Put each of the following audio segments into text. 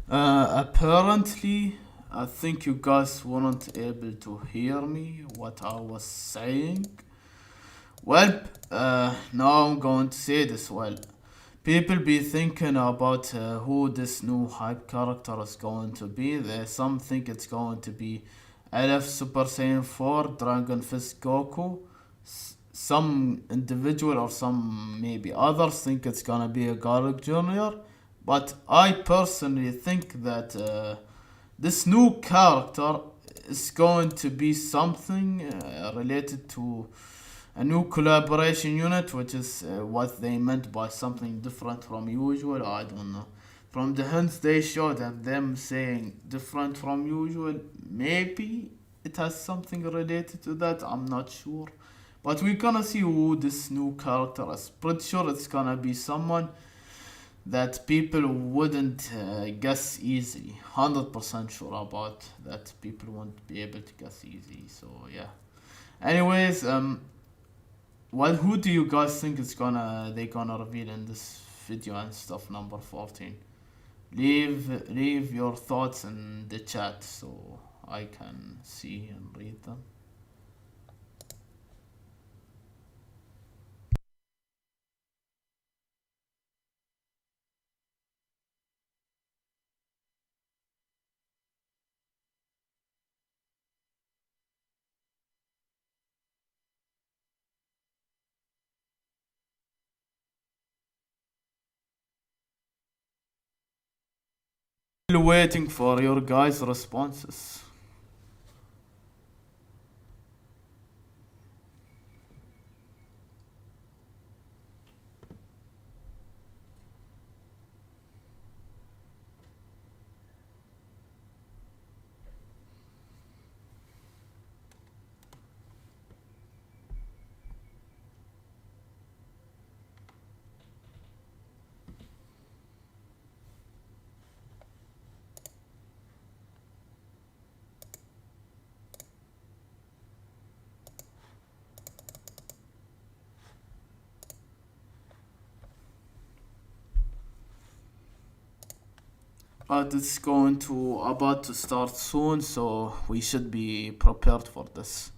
Apparently, I think you guys weren't able to hear me what I was saying. Well, now I'm going to say this. Well, people be thinking about who this new hype character is going to be. Some think it's going to be LF Super Saiyan 4 Dragon Fist Goku. Some individual or some maybe others think it's gonna be a Garlic Jr. But I personally think that this new character is going to be something related to a new collaboration unit, which is what they meant by something different from usual. I don't know. From the hints they showed and them saying different from usual, maybe it has something related to that. I'm not sure. But we're gonna see who this new character is. Pretty sure it's gonna be someone that people wouldn't guess easily. 100% sure about that. People won't be able to guess easily. So yeah. Anyways, well, who do you guys think is gonna reveal in this video and stuff number 14? Leave your thoughts in the chat so I can see and read them. Still waiting for your guys' responses. But it's going to about to start soon, so we should be prepared for this.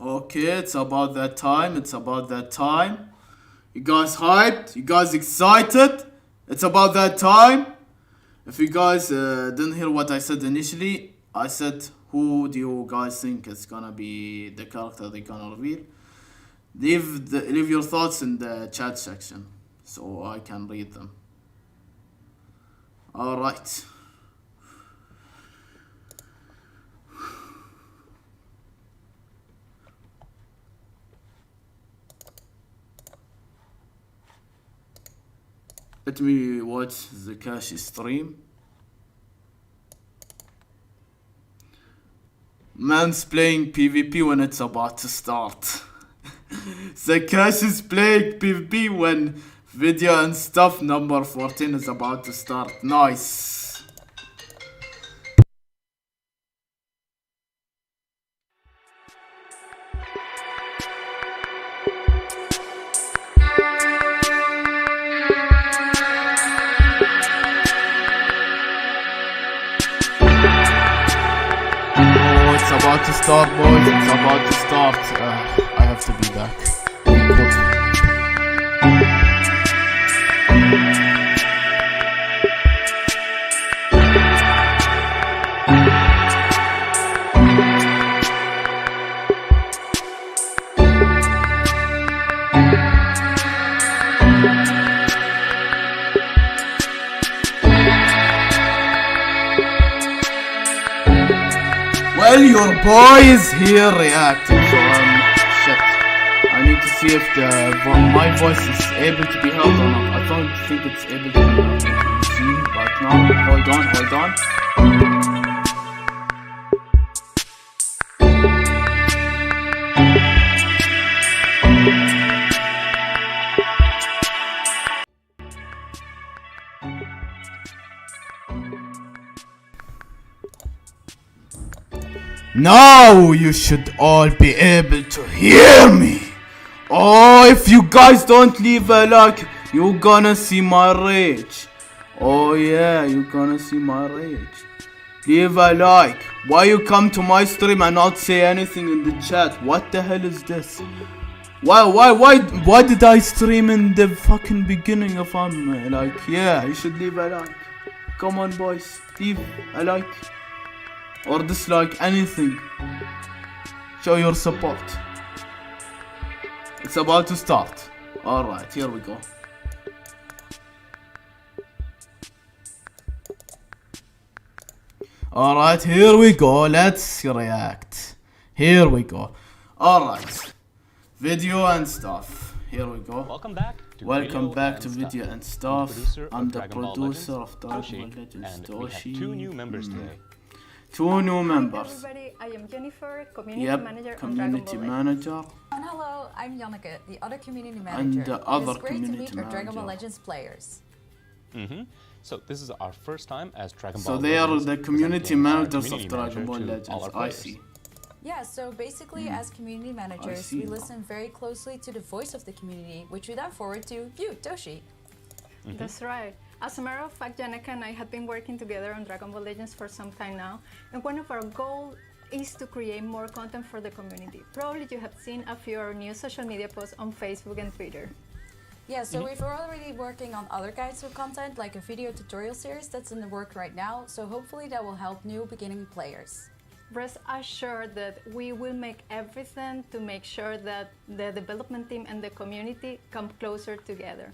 Okay, it's about that time. It's about that time. You guys hyped? You guys excited? It's about that time. If you guys didn't hear what I said initially, I said who do you guys think is gonna be the character they gonna reveal? Leave your thoughts in the chat section so I can read them. All right. Let me watch the cash stream. Man's playing PvP when it's about to start. The cash is playing PvP when video and stuff number 14 is about to start. Nice. About to start, boys. It's about to start. I have to be back. Well, your boy is here reacting, so shit. I need to see if my voice is able to be heard or not. I don't think it's able to be heard. See, but now, hold on. Now you should all be able to hear me. Oh, if you guys don't leave a like, you're gonna see my rage. Oh yeah, you're gonna see my rage. Leave a like. Why you come to my stream and not say anything in the chat? What the hell is this? Why did I stream in the fucking beginning of like, yeah, you should leave a like. Come on boys, leave a like. Or dislike, anything. Show your support. It's about to start. Alright, here we go. Alright, here we go. Let's react. Here we go. Alright. Video and stuff. Here we go. Welcome back to Video and Stuff. I'm the producer of Dragon Ball Legends, and we have Toshi. 2 new members today. 2 new members. Hi everybody, I am Jennifer, community manager on Dragon community Ball manager. And hello, I'm Janneke, the other community manager. And the other it's great to community meet our Dragon Ball manager. Legends players. So this is our first time as Dragon Ball So they are Legends the community presenting our managers of community Dragon Ball manager to all Legends. our I players. see. Yeah, so basically as community managers, see we now. listen very closely to the voice of the community, which we then forward to you, Toshi. That's right. As a matter of fact, Janneke and I have been working together on Dragon Ball Legends for some time now, and one of our goals is to create more content for the community. Probably you have seen a few of our new social media posts on Facebook and Twitter. Yeah, so we're already working on other guides of content, like a video tutorial series that's in the work right now, so hopefully that will help new beginning players. Rest assured that we will make everything to make sure that the development team and the community come closer together.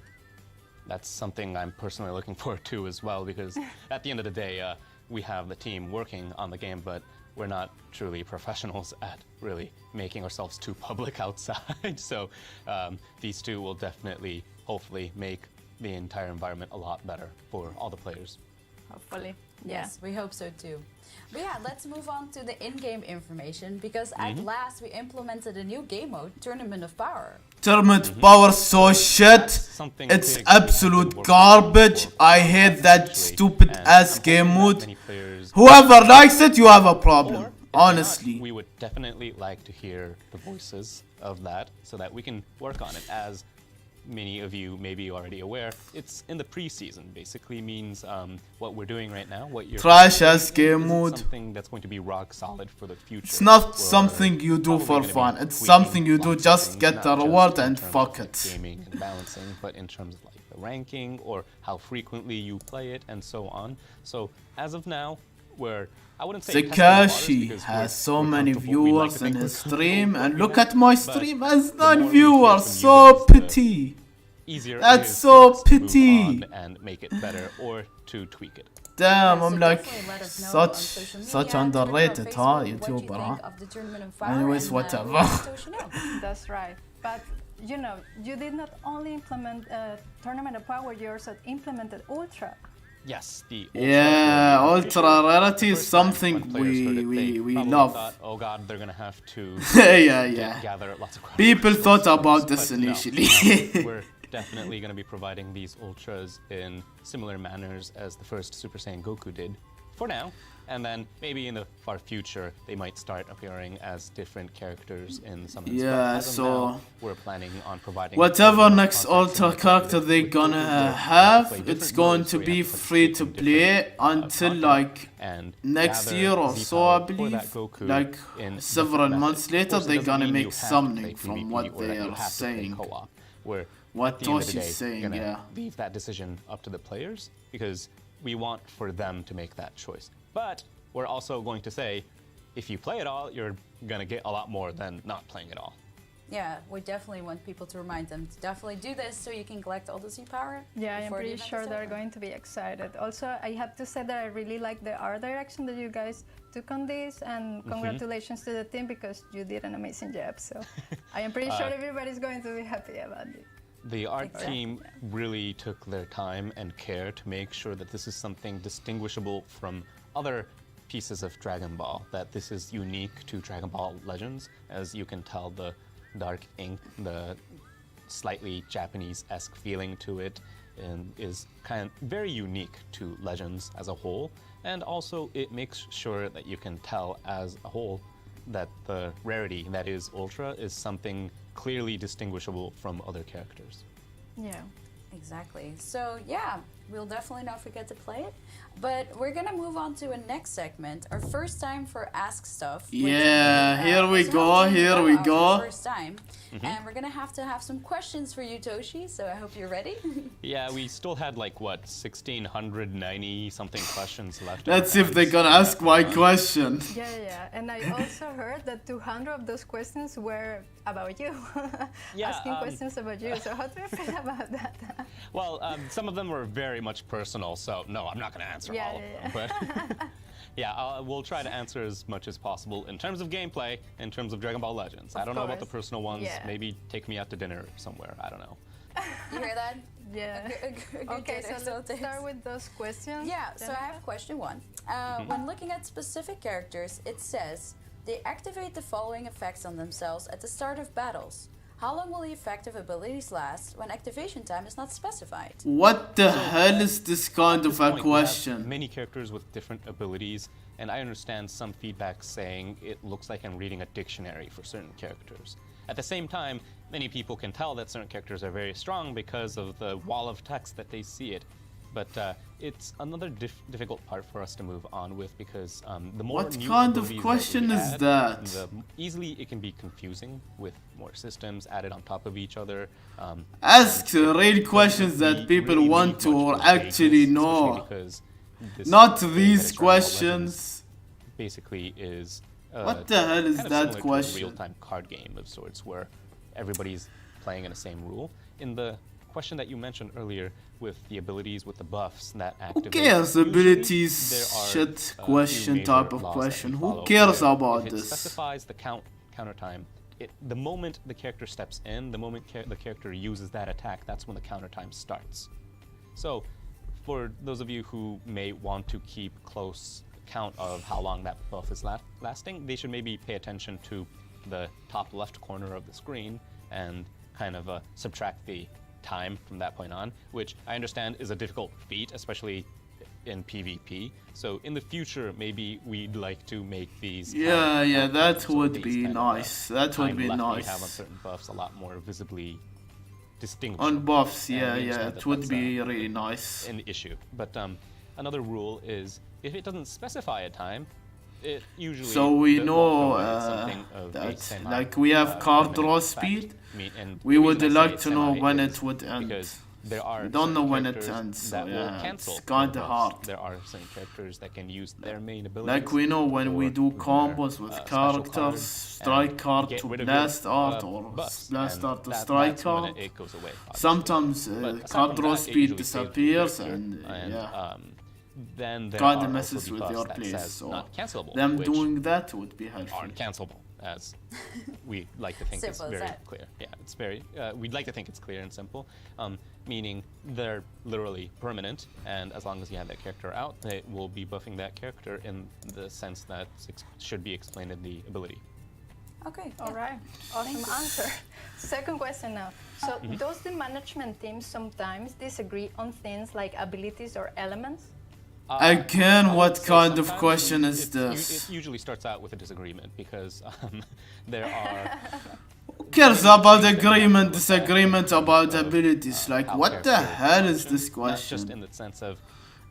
That's something I'm personally looking forward to as well, because at the end of the day, we have the team working on the game, but we're not truly professionals at really making ourselves too public outside. So these two will definitely, hopefully, make the entire environment a lot better for all the players. Hopefully. Yes, we hope so too. But yeah, let's move on to the in-game information, because at last we implemented a new game mode, Tournament of Power. Tournament Power so shit. Something It's big we've absolute been working garbage. for I hate that actually, stupid and ass I'm game hoping that mode. many players Whoever likes it, you have a Or, problem. if Honestly. not, we would definitely like to hear the voices of that so that we can work on it. As many of you may be already aware, it's in the pre-season. Basically means what we're doing right now, what you're Trash ass game isn't mode. something that's going to be rock solid for the future. It's not We're something you do probably for gonna be fun. It's tweaking something you do lots of just things, get not the just reward in and terms of, fuck like, it. gaming and balancing, but in terms of like the ranking or how frequently you play it and so on. So as of now, I wouldn't say testing the waters Zakashi because has so we're many comfortable. We like viewers to in think his we're stream, and comfortable look with at my that, but stream as the more we hear non-viewers. from you So guys, the pity. easier That's it is so for us to move pity. on and make it better or to tweak it. Damn, Yeah, I'm so like definitely let us know on social such media, Twitter or underrated, huh? Facebook, what you YouTuber, huh? think of the Tournament of Power, Anyways, and, whatever. we'll let Toshi know. That's right. But you know, you did not only implement Tournament of Power, you also implemented Ultra. Yes, the Yeah, ultra ultra rarity is First time something when players heard it, they we probably love. thought, oh god, they're gonna have to yeah. gather lots of crowd People resources, thought about this but no, initially. we're definitely gonna be providing these ultras in similar manners as the first Super Saiyan Goku did for now. And then maybe in the far future, they might start appearing as different characters in some of the Yeah, As of so now, we're planning on providing Whatever more next content ultra similar to character this they with gonna Goku, where we have to have, play it's different going modes, to where we be have to free to participate in play different, until content like and next gather year or Z so, I power for believe. that Goku Like in several different months methods. later, Of course, it they're doesn't gonna mean make you have to something play from PvP what or they that you are have to play saying. co-op, where What at the end of the Toshi's day, saying, gonna yeah. leave that decision up to the players because we want for them to make that choice. But we're also going to say, if you play it all, you're gonna get a lot more than not playing it all. yeah, we definitely want people to remind them to definitely do this so you can collect all the Z power. Yeah, I'm before the pretty event sure is they're over. going to be excited. Also, I have to say that I really like the art direction that you guys took on this, and congratulations to the team because you did an amazing job. So I am pretty sure everybody's going to be happy about it. The art Exactly. team really took their time and care to make sure that this is something distinguishable from other pieces of Dragon Ball, that this is unique to Dragon Ball Legends. As you can tell, the dark ink, the slightly Japanese-esque feeling to it, and is kind of very unique to Legends as a whole. And also, it makes sure that you can tell as a whole that the rarity that is Ultra is something clearly distinguishable from other characters. Yeah. Exactly. So yeah, we'll definitely not forget to play it. But we're gonna move on to a next segment, our first time for Ask Stuff. which Yeah, here we was go, not here done we our go. First time, and we're gonna have some questions for you, Toshi. So I hope you're ready. Yeah, we still had like, what, 1,690 something questions left. Let's see if they're gonna ask my question. Yeah. And I also heard that 200 of those questions were about you, Yeah, asking questions about you. So how do you feel about that? Well, some of them were very much personal, so no, I'm not going to answer Yeah, all of them. But yeah, we'll try to answer as much as possible in terms of gameplay, in terms of Dragon Ball Legends. I don't know about the course. personal ones. Yeah. Maybe take me out to dinner somewhere. I don't know. You hear that? Yeah. A good Okay, dinner, so let's thanks. start with those questions. Yeah, so I Jennifer? have question one. When looking at specific characters, it says they activate the following effects on themselves at the start of battles. How long will the effective abilities last when activation time is not specified? What the hell is this kind At of this a point, we have question? many characters with different abilities, and I understand some feedback saying it looks like I'm reading a dictionary for certain characters. At the same time, many people can tell that certain characters are very strong because of the wall of text that they see it. But it's another difficult part for us to move on with because the more What new kind of abilities that question we is add, that? easily it can be confusing with more systems added on top of each other. Ask it real doesn't questions that really people need want much to or for actually vagueness, especially know. because this Not game that these is Dragon Ball Legends questions. basically is What the hell is kind of that similar question? to a real-time card game of sorts where everybody's playing in the same rule. In the question that you mentioned earlier with the abilities, with the buffs that activate. cares? usually Abilities, there are shit a few question major type of laws question. that we Who follow cares where about if it this? specifies the counter time, the moment the character steps in, the moment the character uses that attack, that's when the counter time starts. So, for those of you who may want to keep close count of how long that buff is lasting, they should maybe pay attention to the top left corner of the screen and kind of subtract the time from that point on, which I understand is a difficult feat, especially in PvP. So in the future, maybe we'd like to make these. Yeah, that so would these be kind of, nice. That would time be left that you have on nice. certain buffs a lot more visibly distinguishable. On buffs, And yeah, we yeah, understand it that would that's, be really nice. an issue. But another rule is if it doesn't specify a time, it usually So we the know walk away is something of a that, semi- like, we have card permanent draw fact. speed. And We the would reason I say like it's to know semi when is it would end. because there are We don't know certain when it characters ends, so that will yeah, cancel it's their kinda buffs. hard. There are certain characters that can use their main abilities. Like we know when we or do their, combos with special characters, card strike and card get to rid of blast your, art or buffs, blast and art to that's strike when card. it goes away. obviously. Sometimes But aside card from draw that, it speed usually saves the disappears character, and yeah, then there kinda are also messes the with buffs your that plays. says So not cancelable, them which doing that would be helpful. aren't cancelable, as we like to think is Simple as very that. clear. Yeah, it's very. We'd like to think it's clear and simple, meaning they're literally permanent, and as long as you have that character out, it will be buffing that character in the sense that should be explained in the ability. Okay. All right, awesome answer. Second question now. So, does the management team sometimes disagree on things like abilities or elements? Again, I would what say kind of sometimes question is it this? usually starts out with a disagreement because there are. Who cares about agreement, disagreement about abilities? Like, how what the characters hell is function, this Not just question? in the sense of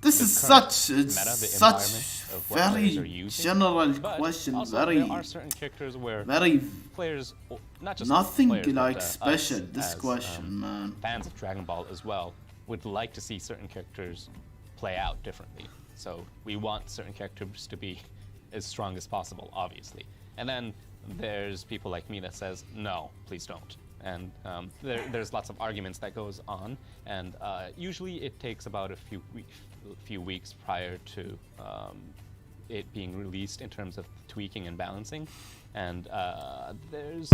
This the is current such, meta, it's the such environment of what players are very using, general but question, also very, there are certain characters where very, players, not just nothing players, like but, special, us this as, question, man. fans of Dragon Ball as well would like to see certain characters play out differently. So we want certain characters to be as strong as possible, obviously. And then there's people like me that says, no, please don't. And there's lots of arguments that goes on, and usually it takes about a few weeks prior to it being released in terms of tweaking and balancing. And there's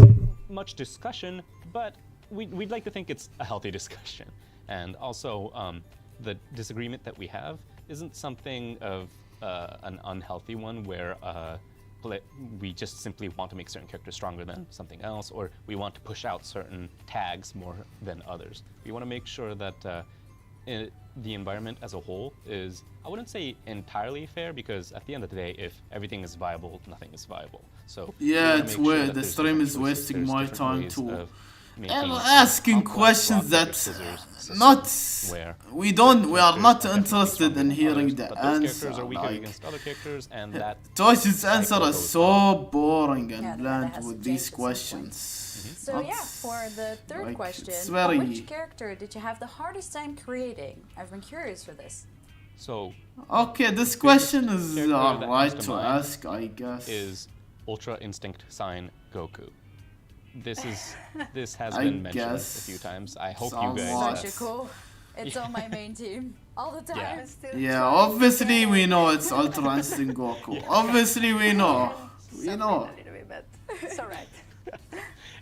much discussion, but we'd like to think it's a healthy discussion. And also, the disagreement that we have isn't something of an unhealthy one where we just simply want to make certain characters stronger than something else, or we want to push out certain tags more than others. We want to make sure that the environment as a whole is, I wouldn't say entirely fair, because at the end of the day, if everything is viable, nothing is viable. So Yeah, it's weird. The stream is wasting my time too. And asking questions that we are not interested in hearing the answer. Tosh's answer is so boring and bland with these questions. So yeah, for the third question, which character did you have the hardest time creating? I've been curious for this. So okay, this question is alright to ask, I guess. Is Ultra Instinct Sign Goku. This has been mentioned a few times. I hope you guys. Such a cool. It's on my main team all the time. Yeah, obviously we know it's Ultra Instinct Goku. Obviously we know. We know. A little bit, but it's alright.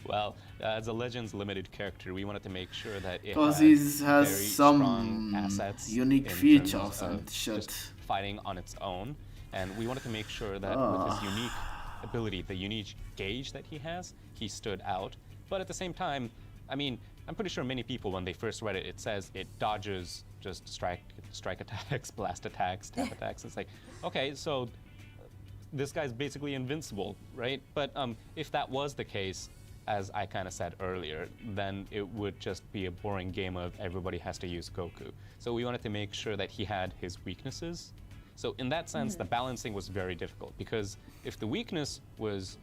Well, as a Legends limited character, we wanted to make sure that it has some assets, unique features and shit. Fighting on its own, and we wanted to make sure that with his unique ability, the unique gauge that he has, he stood out. But at the same time, I mean, I'm pretty sure many people, when they first read it, it says it dodges just strike attacks, blast attacks, tap attacks. It's like, okay, so this guy's basically invincible, right? But if that was the case, as I kind of said earlier, then it would just be a boring game of everybody has to use Goku. So we wanted to make sure that he had his weaknesses. So in that sense, the balancing was very difficult, because if the weakness was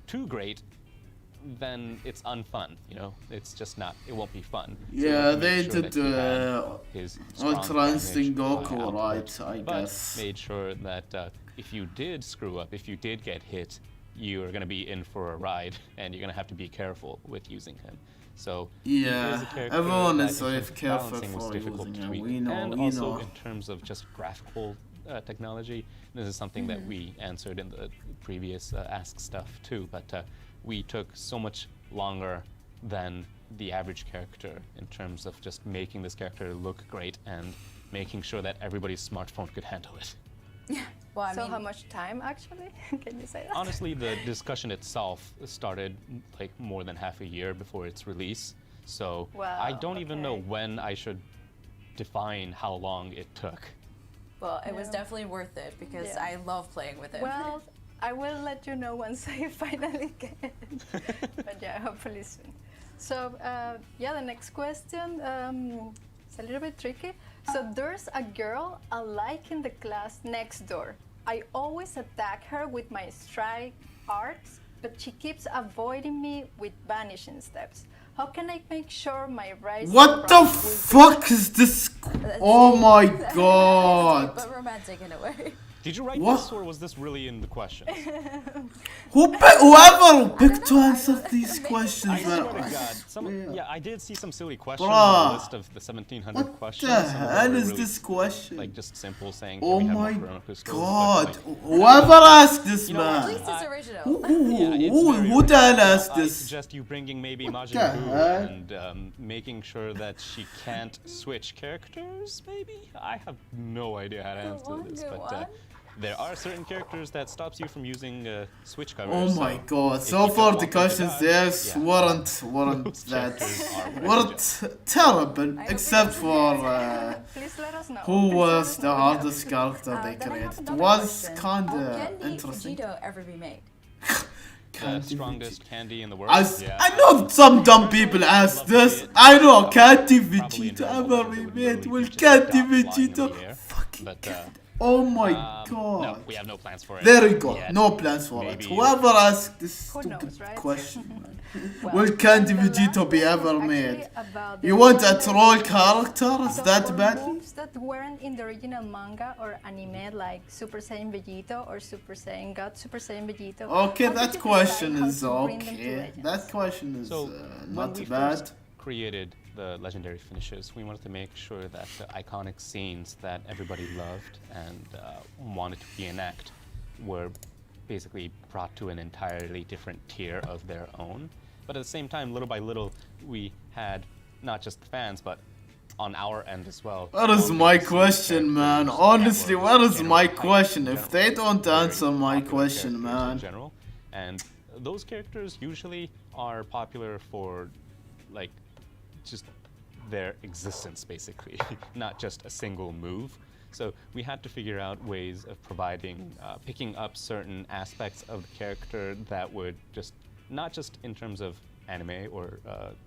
too great, then it's unfun, you know? It's just not, it won't be fun. Yeah, so they did Ultra Instinct Goku right, I guess. But made sure that if you did screw up, if you did get hit, you are going to be in for a ride, and you're going to have to be careful with using him. So yeah, everyone is careful for using him. We know, and also in terms of just graphical technology, this is something that we answered in the previous Ask stuff too, but we took so much longer than the average character in terms of just making this character look great and making sure that everybody's smartphone could handle it. Well, I so mean, how much time actually? Can you say that? Honestly, the discussion itself started like more than half a year before its release. So I don't even know when I should define how long it took. Well, it was definitely worth it, because I love playing with it. Well, I will let you know once I finally get it. But yeah, hopefully soon. So yeah, the next question is a little bit tricky. So there's a girl I like in the class next door. I always attack her with my strike arts, but she keeps avoiding me with vanishing steps. How can I make sure my rise? What the fuck is this? Oh my god! But romantic in a way. Did you write this, or was this really in the questions? Whoever picked to answer these questions, I swear to God, I did see some silly questions Bruh. on the list of the 1700 questions. What the hell is this question? Like just simple saying, oh can we have my more Veronica scrolls? god! But, Whoever asked this, you know, man. At least it's original. Who the hell asked I this? suggest you bringing maybe What Majin the Buu hell? and making sure that she can't switch characters, maybe? I have no idea how to answer this, but there are certain characters that stops you from using switch covers. Oh my god, so far the questions weren't terrible, except for Please let us know. who was the hardest character they created. It was kinda interesting. Can Vegito ever be made? The strongest candy in the world. I know some dumb people ask this. I know, can't Vegito ever be made? Will can't Vegito fucking oh my god. No, we have no plans for it. There you go. Yet. No plans for Maybe it. Whoever asked this stupid knows, right? question, man. Will Candy the Vegito last be one ever was made? actually about the You want a gender troll difference. character? Is So that for bad? moves that weren't in the original manga or anime, like Super Saiyan Vegito or Super Saiyan God, Super Saiyan Vegito. Okay, how did that you question decide how is to bring them to okay. Legends? That question is So when not we bad. first created the legendary finishes, we wanted to make sure that the iconic scenes that everybody loved and wanted to reenact were basically brought to an entirely different tier of their own. But at the same time, little by little, we had not just the fans, but on our end as well. Where is wanting my to see question, man? characters that Honestly, were where is generally my hyped question? in If they general, don't very answer my popular question, characters in man. general. And those characters usually are popular for, like, just their existence, basically, not just a single move. So we had to figure out ways of providing, picking up certain aspects of the character that would just, not just in terms of anime or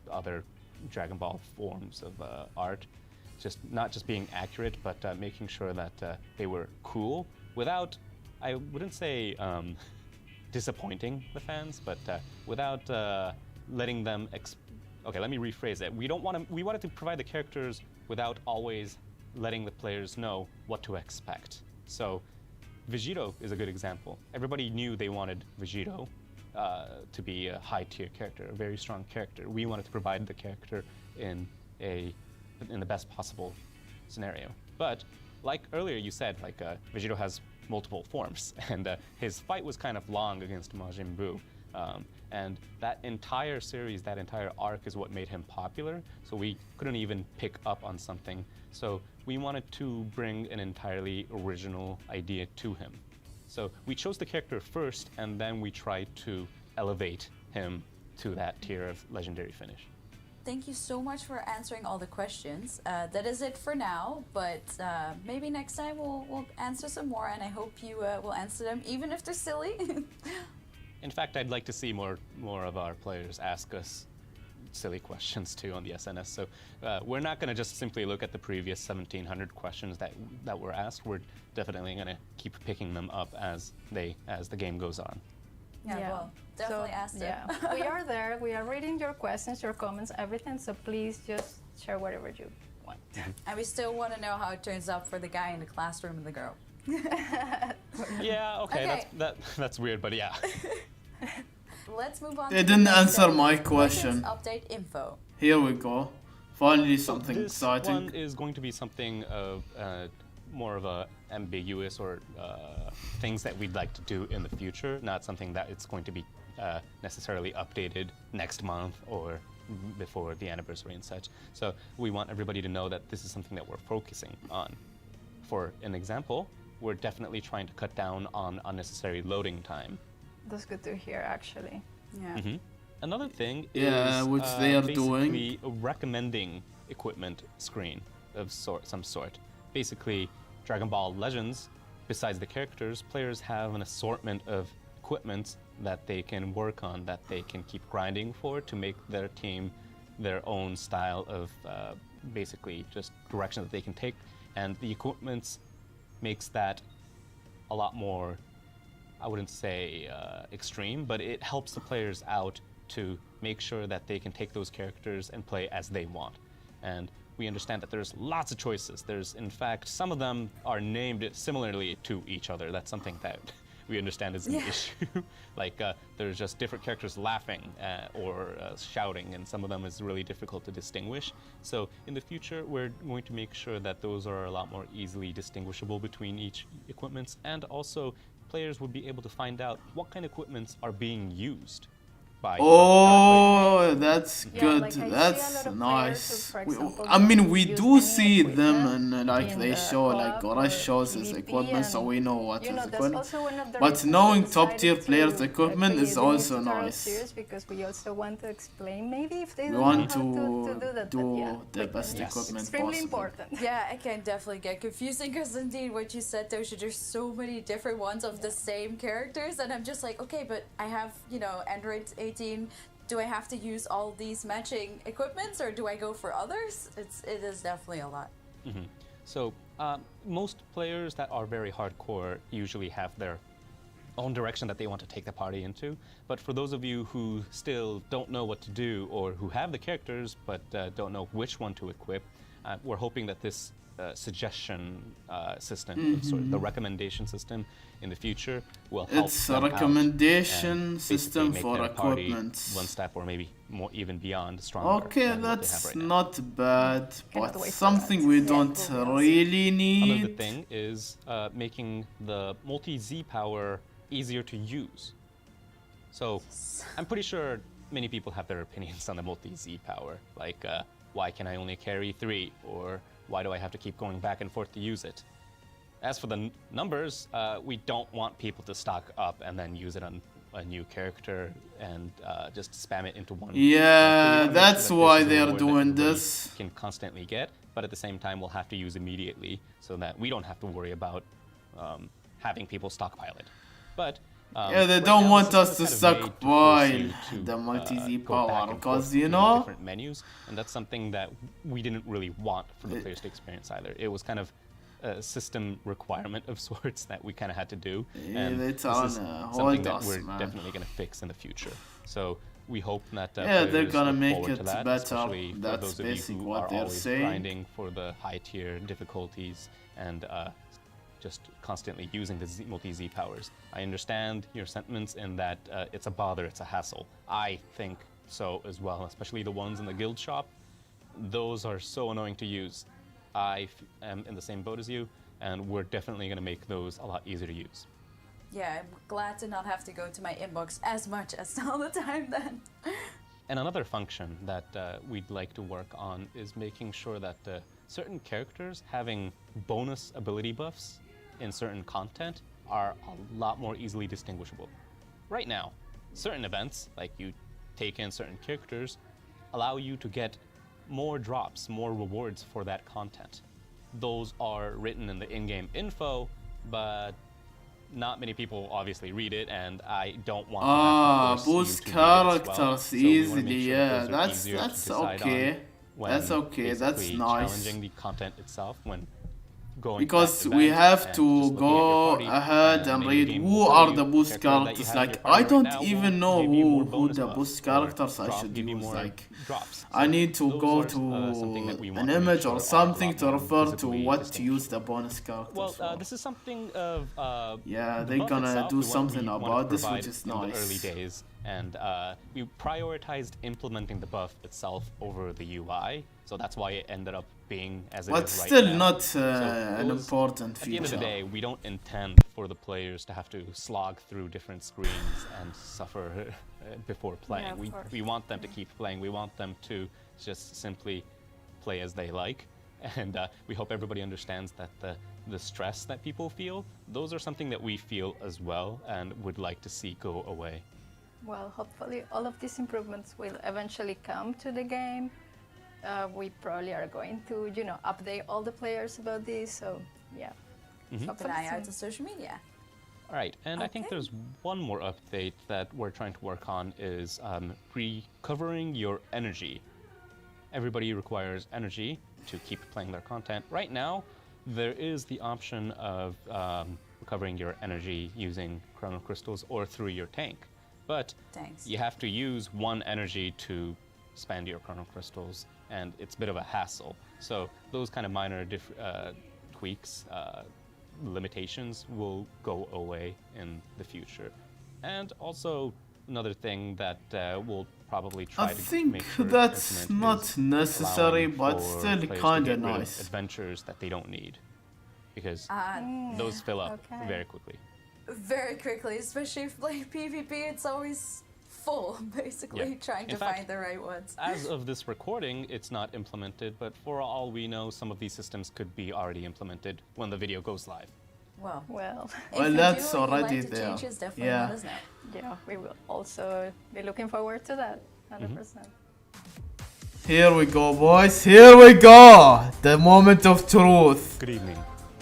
other Dragon Ball forms of art, just not just being accurate, but making sure that they were cool without, I wouldn't say disappointing the fans, but without letting them. Okay, let me rephrase it. We wanted to provide the characters without always letting the players know what to expect. So, Vegito is a good example. Everybody knew they wanted Vegito to be a high-tier character, a very strong character. We wanted to provide the character in the best possible scenario. But like earlier you said, like Vegito has multiple forms, and his fight was kind of long against Majin Buu. And that entire series, that entire arc is what made him popular, so we couldn't even pick up on something. So we wanted to bring an entirely original idea to him. So we chose the character first, and then we tried to elevate him to that tier of legendary finish. Thank you so much for answering all the questions. That is it for now, but maybe next time we'll answer some more, and I hope you will answer them, even if they're silly. In fact, I'd like to see more of our players ask us silly questions too on the SNS. So we're not going to just simply look at the previous 1,700 questions that were asked. We're definitely going to keep picking them up as the game goes on. Yeah, well, definitely ask them. Yeah, we are there. We are reading your questions, your comments, everything. So please just share whatever you want. And we still want to know how it turns out for the guy in the classroom and the girl. Yeah, okay. That's weird, but yeah. Let's move on. They to the didn't next answer segment, my Legends question. Update info. Here we go. Finally, something This exciting. one is going to be something of more of a ambiguous or things that we'd like to do in the future, not something that it's going to be necessarily updated next month or before the anniversary and such. So we want everybody to know that this is something that we're focusing on. For an example, we're definitely trying to cut down on unnecessary loading time. That's good to hear, actually. Yeah. Mm-hmm. Another thing Yeah, is which they are doing. basically a recommending equipment screen of some sort. Basically, Dragon Ball Legends, besides the characters, players have an assortment of equipment that they can work on, that they can keep grinding for to make their team their own style of basically just direction that they can take. And the equipment makes that a lot more, I wouldn't say extreme, but it helps the players out to make sure that they can take those characters and play as they want. And we understand that there's lots of choices. There's, in fact, some of them are named similarly to each other. That's something that we understand is an issue. Like, there's just different characters laughing or shouting, and some of them is really difficult to distinguish. So in the future, we're going to make sure that those are a lot more easily distinguishable between each equipments, and also players would be able to find out what kind of equipments are being used by Oh, that's Yeah, good. like I see a That's lot of players nice. who, for example, I mean, don't we use do any see them, equipment and like in they the show, like club Gorash or shows his PvP, equipment, so and, we know what you his know, that's equipment. also one of the But reasons knowing we top tier decided players' to, equipment create is the new also tutorial nice. series, because we also want to explain maybe if they We don't want know how to do that. do but yeah, the best Yes. equipment extremely possible. important. Yeah, it can definitely get confusing because indeed what you said, Tosha, there's so many different ones of the same characters, and I'm just like, okay, but I have, Android 18. Do I have to use all these matching equipments, or do I go for others? It is definitely a lot. So most players that are very hardcore usually have their own direction that they want to take the party into. But for those of you who still don't know what to do, or who have the characters but don't know which one to equip, we're hoping that this suggestion system, sort of the recommendation system in the future, will help. It's a recommendation basically system make for their party equipment. one step or maybe more, even beyond, stronger. Okay, than what they have that's right now. not bad, Cannot but wait for something that. we Yeah, don't it will be awesome. really Another need. thing is making the multi-Z power easier to use. So I'm pretty sure many people have their opinions on the multi-Z power, like why can I only carry 3, or why do I have to keep going back and forth to use it? As for the numbers, we don't want people to stock up and then use it on a new character and just spam it into one. Yeah, We wanna make that's sure that why this is a they're reward that doing everybody this. can constantly get, but at the same time we'll have to use immediately so that we don't have to worry about having people stockpile it. But Yeah, they right don't now, want the us to system is kind of made to force you stockpile to, the multi-Z go back power, and because forth you between know, different menus, and that's something that we didn't really want for the players to experience either. It was kind of a system requirement of sorts that we kind of had to do, and it's this on is hold something that us, we're man. definitely going to fix in the future. So we hope that Yeah, they're players gonna look make forward it to that, better. especially for That's those of you basically who what are they're always saying. grinding for the high tier difficulties and just constantly using the multi-Z powers. I understand your sentiments in that it's a bother, it's a hassle. I think so as well, especially the ones in the guild shop. Those are so annoying to use. I am in the same boat as you, and we're definitely going to make those a lot easier to use. Yeah, I'm glad to not have to go to my inbox as much as all the time then. And another function that we'd like to work on is making sure that certain characters having bonus ability buffs in certain content are a lot more easily distinguishable. Right now, certain events, like you take in certain characters, allow you to get more drops, more rewards for that content. Those are written in the in-game info, but not many people obviously read it, and I don't want to boost force you to read it as well. characters So we wanna make easily. sure that Yeah, those are that's easier to decide okay. on when That's okay. That's basically nice. challenging the content itself when going Because back to we events have and to just looking at your go party, ahead and maybe the read game who will tell are you the boost character that you characters. have in your Like, party I right don't now even will know give you more who bonus the buffs boost or characters I drop, should give you use. more Like, drops. I So need to those go are, something that to we want an to make image sure or are a something lot to more refer to visibly what to use distinguishable. the bonus characters Well, for. this is something of Yeah, the they're buff gonna itself, do the one something we wanted about to this, provide which is in the early nice. days, and we prioritized implementing the buff itself over the UI, so that's why it ended up being as it But is right still now. not So an those- important At the end of the feature. day, we don't intend for the players to have to slog through different screens and suffer before playing. of course. We want them to keep playing. We want them to just simply play as they like. And we hope everybody understands that the stress that people feel, those are something that we feel as well and would like to see go away. Well, hopefully all of these improvements will eventually come to the game. We probably are going to, update all the players about this. So, yeah. Keep an Hopefully eye out soon. on social media. All right, and I think Okay. there's one more update that we're trying to work on is recovering your energy. Everybody requires energy to keep playing their content. Right now, there is the option of recovering your energy using chrono crystals or through your tank. But Thanks. you have to use one energy to spend your chrono crystals, and it's a bit of a hassle. So those kind of minor tweaks, limitations will go away in the future. And also another thing that we'll probably try I to think make sure to that's implement not is necessary, allowing but for still players to kinda get rid of nice. adventures that they don't need, because Uh, those fill up okay. very quickly. very quickly, especially if playing PvP, it's always full, basically, Yeah. trying In to fact, find the right ones. As of this recording, it's not implemented, but for all we know, some of these systems could be already implemented when the video goes live. Well, Well, if Well, you that's do, and you'd already like to there. changes, definitely Yeah. let us know. yeah, we will also be looking forward to that, 100%. Here we go, boys. Here we go. The moment of truth. Good evening.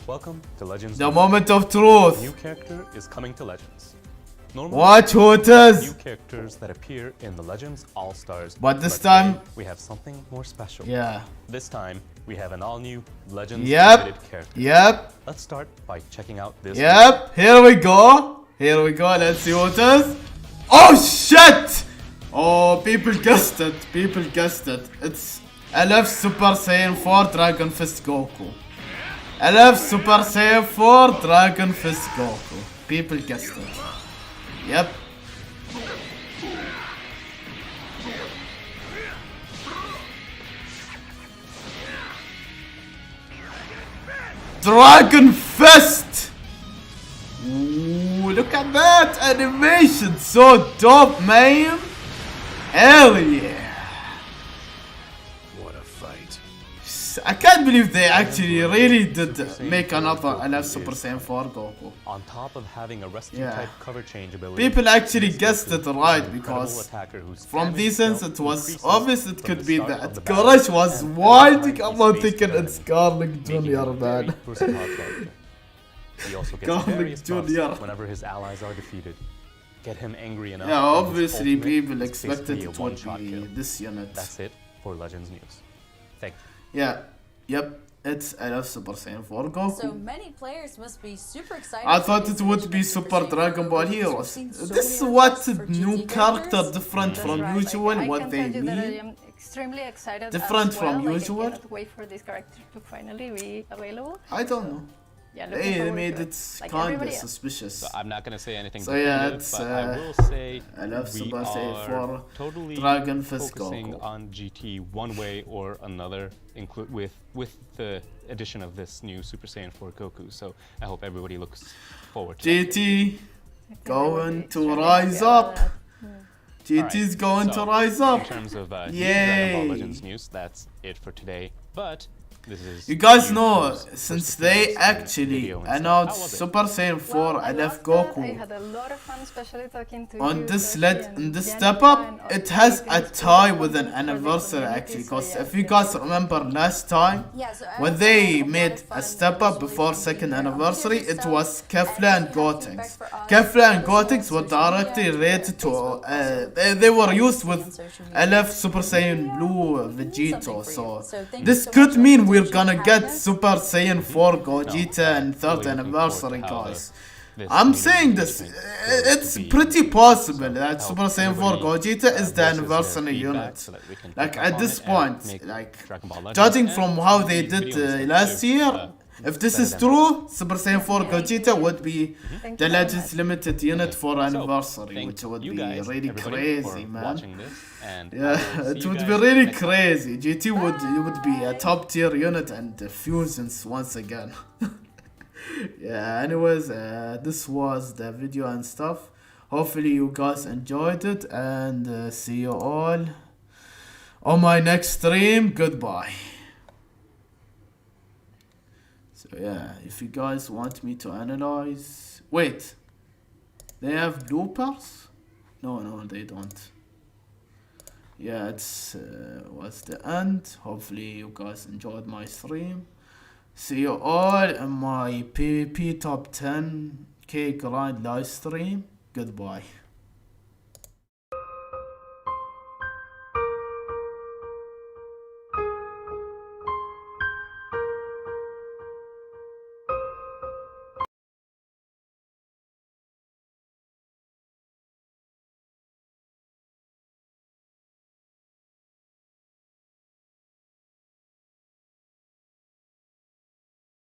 Welcome to Legends. The moment of truth. New character is coming to Legends. Normally, Watch who it new is. characters that appear in the Legends All-Stars. But this today, time- we have something more special. Yeah. This time, we have an all-new Legends Yep. limited character. Yep. Let's start by checking out this. Yep. Here we go. Here we go, let's see what it is. Oh shit! Oh, people guessed it. People guessed it. It's LF Super Saiyan 4 Dragon Fist Goku. LF Super Saiyan 4 Dragon Fist Goku. People guessed it. Yep. Dragon Fist! Ooh, look at that animation, so dope, man! Hell yeah! What a fight. I can't believe they actually really did make another LF Super Saiyan 4 Goku. On top of having a rescue Yeah. type cover change ability, People actually this guessed Goku it is an right incredible because attacker whose from damage these sense dealt it was increases obvious it from could the be start of that the battle, Courage was and wilding every time about he thinking faced it's the Garlic making Jr. him a very man. versatile character. He also gets Garlic various buffs Jr.. whenever his allies are defeated. Get him angry enough. Yeah, and his obviously ultimate people is expected basically a it would one-shot be kill. this unit. That's it for Legends News. Thank you. Yeah, yep, it's LF Super Saiyan 4 Goku. So many players must be super excited. I for thought the it would be introduction of Super Saiyan Dragon 4 Ball Goku, because we've Heroes. seen so This many what requests for new GT character characters. different That's from right. usual, I what can they tell you that I mean. am extremely excited Different as from well. usual? I cannot wait for this character to finally be available. I don't know. Yeah, looking They forward made to it like kinda everybody else. suspicious. So I'm not gonna say anything So yeah, definitive, it's, but I will say I love we Super Saiyan are 4 totally Dragon Fist focusing Goku. on GT one way or another, with the addition of this new Super Saiyan 4 Goku. So I hope everybody looks forward to that. GT I think they would going be to extremely rise happy about up. that. GT's going to so rise In up. terms of new Yay. Dragon Ball Legends news, that's it for today. But this is You guys new know, news, first since they appearance in actually video and stuff. How announced was it? Super Saiyan 4 Well, I LF loved that. I Goku had a lot of fun, especially talking to on you, this Sophie, and this Danica step up, and all it the has a people tie who with an for the anniversary community, actually. so Because yeah, if you guys definitely. remember last time, Yeah, so when I they had a lot made of fun a step up visually before from second the anniversary, updated it stuff, was and Kefla and if you have Gotenks. feedback for us, Kefla and let us know on Gotenks were social media, directly Twitter, related to, Facebook, also. they were used on with social media. LF Super Saiyan Yeah, Blue we can do Vegito, something for you. so So thank you this so could much mean for we're attention gonna and get happiness. Super Saiyan 4 No, Gogeta and I'm third really looking forward to anniversary, how guys. this I'm community saying this, engagement goes it's to be. pretty possible So that help Super Saiyan 4 everybody, Gogeta is the voices their anniversary feedback unit. so that we can Like pick up at on this it and point, make like Dragon Ball Legends judging and from how they the did video and stuff last to, year, if this better is than true, Super Saiyan 4 Thank Gogeta you. would be Thank the you very Legends much. Limited unit for So, anniversary, thank which would you be guys, really everybody, crazy, for man. watching this, and I Yeah, will see it you would guys be really next time. crazy. GT would be a top tier unit and fusions once again. Yeah, anyways, this was the video and stuff. Hopefully you guys enjoyed it, and see you all on my next stream. Goodbye. So yeah, if you guys want me to analyze, wait, they have bloopers? No, they don't. Yeah, it's was the end. Hopefully you guys enjoyed my stream. See you all in my PvP top 10k grind live stream. Goodbye.